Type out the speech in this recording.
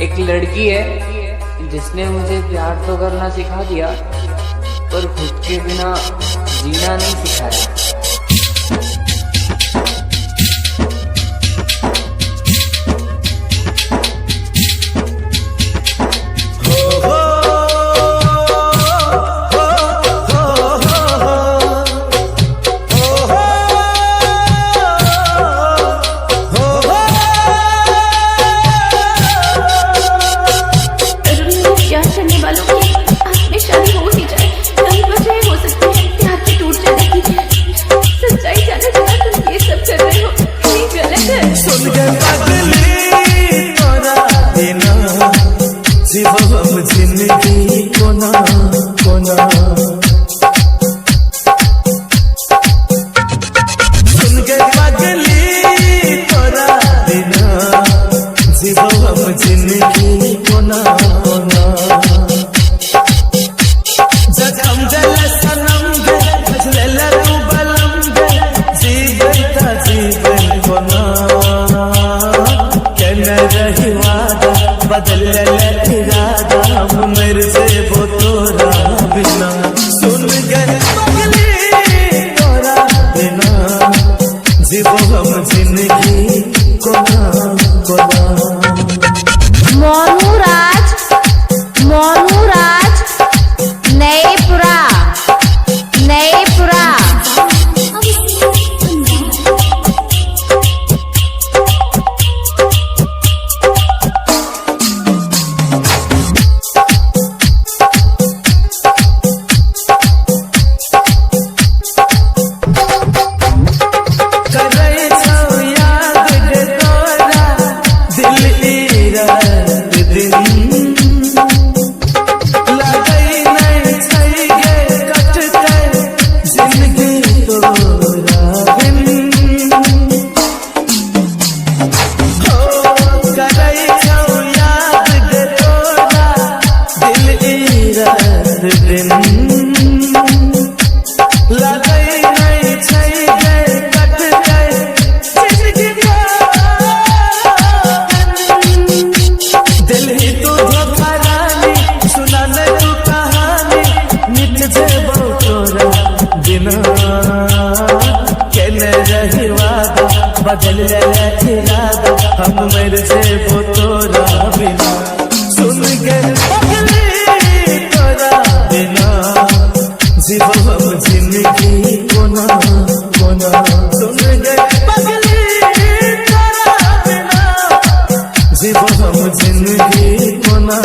एक लड़की है जिसने मुझे प्यार तो करना सिखा दिया पर खुद के बिना जीना नहीं सिखाया। जिंदगी कोना कोना सुन के पगली तोरा बिना जीवो हम जिंदगी कोना कोना जखम जल सनम गे बजले लरू बलम गे जीवन कोना कहना रही वादा बदल इरादा मेरे से वो तोरा बिना सुन गए पगली तोरा बिना जीवो हम जिंदगी कोना कोना। मोनू राज नईपुरा बदल इरादा हम मेरे से वो तोरा बिना सुन के पगली तोरा बिना जीवो हम जिंदगी कोना कोना सुन के पगली तोरा बिना जीवो हम जिंदगी कोना